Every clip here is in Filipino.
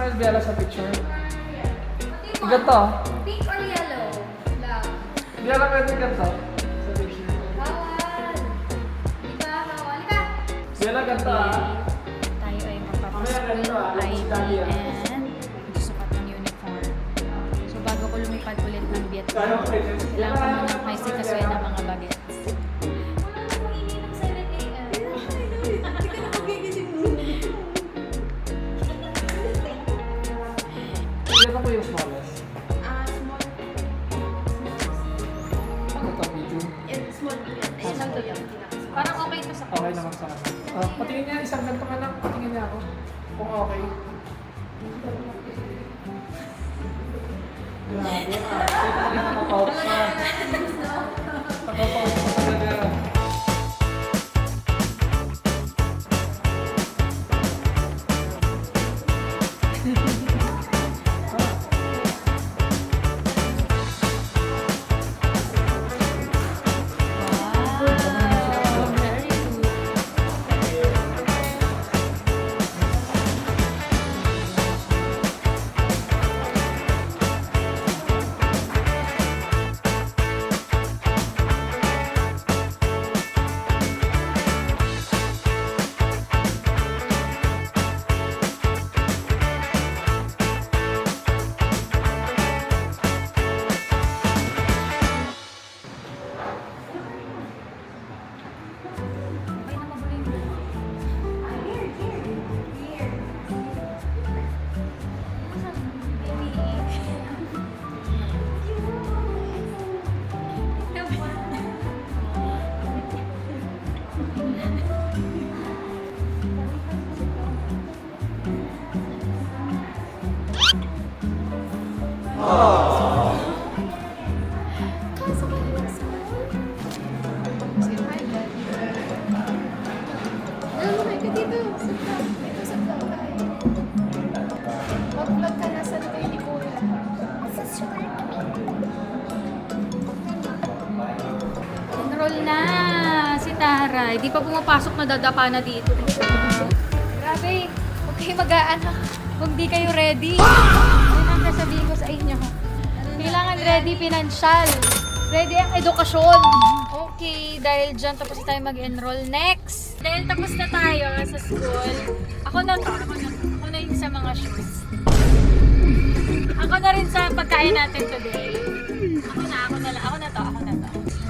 smile, Bella, sa picture? Ganito. Pink or yellow? Love. Bella, pwede ganito. Sa picture. Bawal. Di ba? Bawal ka. Bella, ganito Tayo ay magpapaschool ID and susukat ng uniform. So bago ko lumipad ulit ng Vietnam, kailangan ko muna may sikasway ng mga bagets. Bella ko yung smallest. Small. Ano to, medium? Small po yan. Ayun lang to yun. Parang okay to sa Okay naman sa akin. Patingin niya, isang ganito ka lang. Patingin niya ako. Kung okay. Grabe, nakapaup na. Nakapaup na talaga. Wow, very good. Okay na mabuling. Mag-vlog ka na sa tayo ni Kuya. Enroll na si Tara. Hindi pa pumapasok na dadapa na dito. Grabe. Huwag kayo mag-aano. Huwag di kayo ready. Yan ang sasabihin ko sa inyo. Kailangan ready pinansyal. Ready ang edukasyon. Okay, dahil dyan tapos na tayo mag-enroll. Next! Dahil tapos na tayo sa school. Ako na to. Ako na yung sa mga shoes. Ako na rin sa pagkain natin today. Ako na to.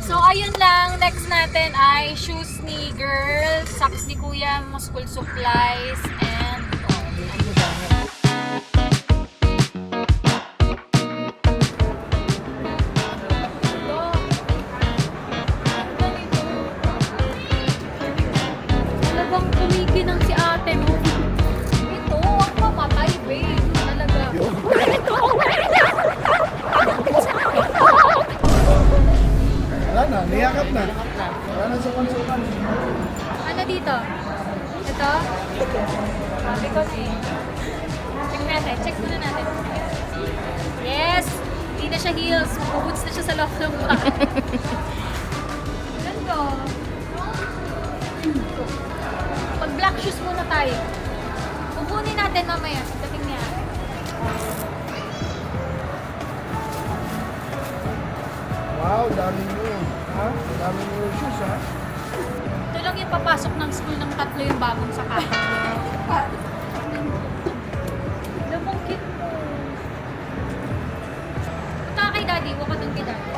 So, ayun lang. Next natin ay shoes ni girl, socks ni kuya, mga school supplies, and talagang kumikinang si ate mo. Ito, ang mamatay, babe. Talaga. Wala na, niyakap na. Wala na sa konsukan. Ano dito? Ito? Sabi ko eh. Check natin. Check muna natin. Yes! Hindi na siya heels. Boots na siya sa loob ng bahay. Ganda. Pag black shoes muna tayo. Kukunin natin mamaya. Dating niya. Wow, dami mo. Ha? Dami mo yung shoes, ha? Ito lang yung papasok ng school ng tatlo yung bagong sakahan. Labong cute mo. Punta ka kay daddy. Huwag ka dun kay daddy.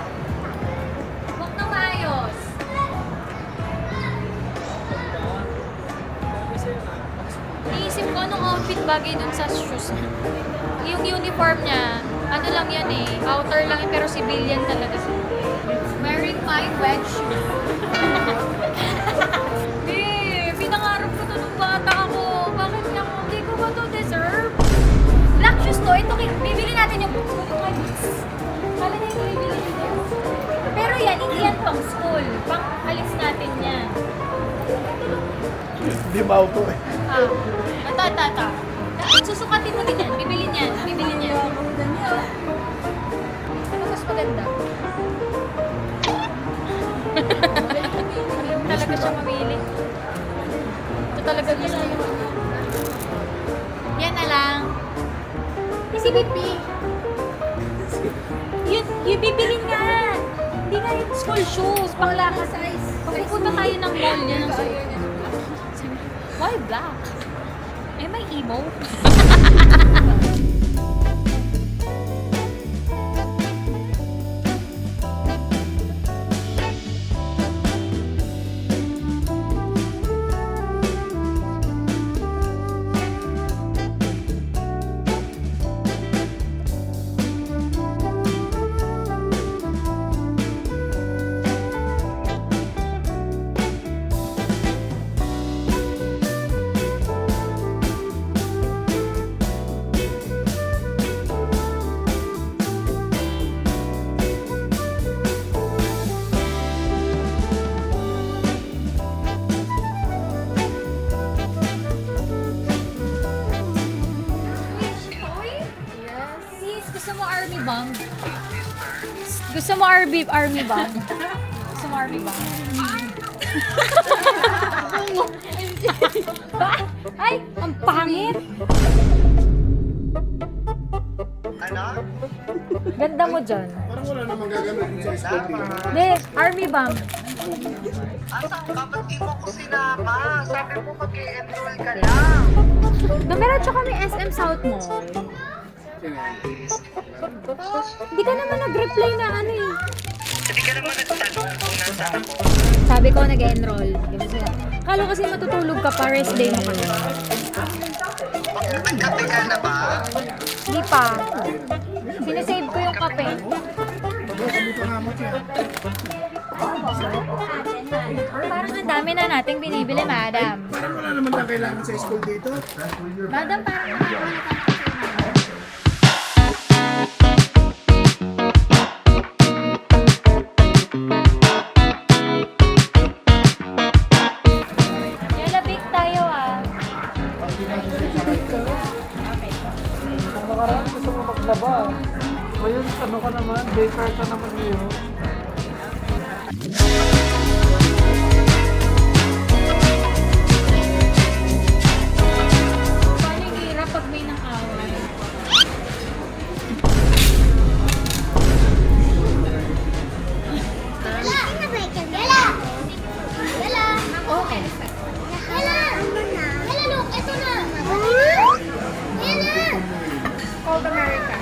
Huwag na maayos. Iisip ko anong outfit bagay dun sa shoes niya. Yung uniform niya, ano lang yan eh, outer lang pero civilian talaga siya. Wearing my wedge shoes. Pinangarap ko to nung bata ako. Bakit niya ako? Hindi ko ba to deserve? Black shoes to. Ito, bibili natin yung boots. My boots. Kala niya yung bibili nito. Pero yan, hindi yan pang school. Pang alis natin yan. Hindi ba auto eh? Ito. Susukatin mo din yan. Bibili niyan. Ano mas maganda? Talaga siya mamili. Ito talaga gusto niya. Yan na lang. Yung bibili nga. Hindi nga yung school shoes. Panglakad. Pag pupunta tayo ng mall yan. Why black? Am I emo? Sis, gusto mo army bang? Gusto mo army bang? Gusto mo army bang? Ay, ang pangit! Ganda mo dyan. Parang wala namang gagamitin sa school dito. Hindi, army bang. Asan ka? Ba't di mo ko sinama? Sabi mo mag-i-enroll ka lang. Dumiretso kami SM South Mall. Hindi ka naman nag-reply na ano eh. Hindi ka naman nagtanong kung nasaan ako. Sabi ko nag-enroll. Kala kasi matutulog ka pa, rest day mo ka. Nagkape ka na ba? Hindi pa. Sinesave ko yung kape. Dito nga mo siya. Parang ang dami na nating binibili, madam. Parang wala naman lang kailangan sa school dito. Madam, parang nakakawala ka na kasi, madam. Yellow tayo ah. Ang nakaraan gusto mo maglaba. Ngayon, ano ka naman? Baker ka naman ngayon. Paano yung hirap pag may nang-away? Okay. Cold America.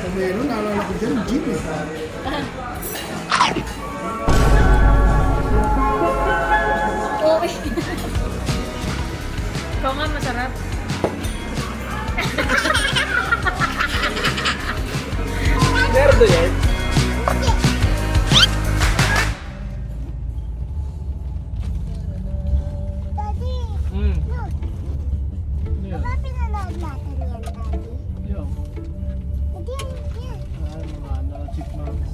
Kung meron, naalala ko dyan, jeep eh. Oo. Ikaw nga masarap. Merdo yan. Daddy, Hmm. look. Yan. Diba pinanood natin yan, Daddy? Yan. Hindi, yan. Ano, chipmunks.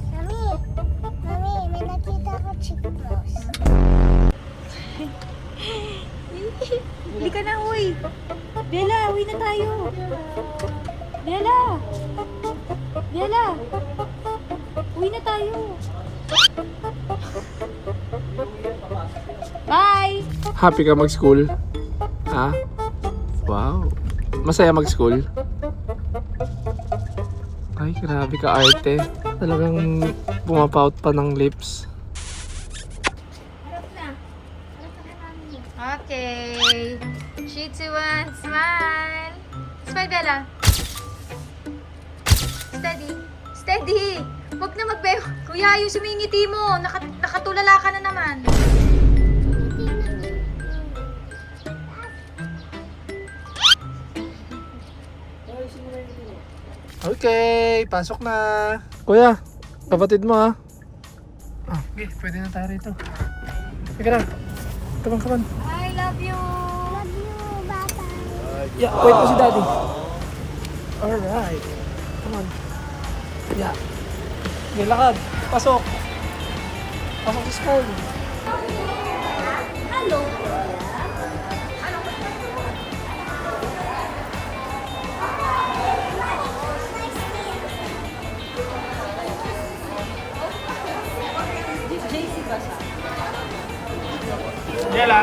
Mami, may nakita ko chick mouse. Hindi ka na, uy. Bella, uwi na tayo. Bella. Bella. Uwi na tayo. Bye. Happy ka mag-school? Ha? Wow. Masaya mag-school? Ay, grabe ka arte. Talagang pumapout pa ng lips. Okay. 3, 2, 1, smile. Smile, Bella. Steady. Steady. Huwag na magbe... Kuya, yung sumingiti mo. Nakatulala ka na naman. Okay, pasok na. Kuya, kapatid mo ha. Ah, okay, pwede na tayo rito. Teka lang. Come on. I love you. Love you, bye-bye. Yeah, wait mo si daddy. Alright. Come on. Yeah. Okay, lakad. Pasok. Pasok sa school. Hello. JC ba siya? Bella.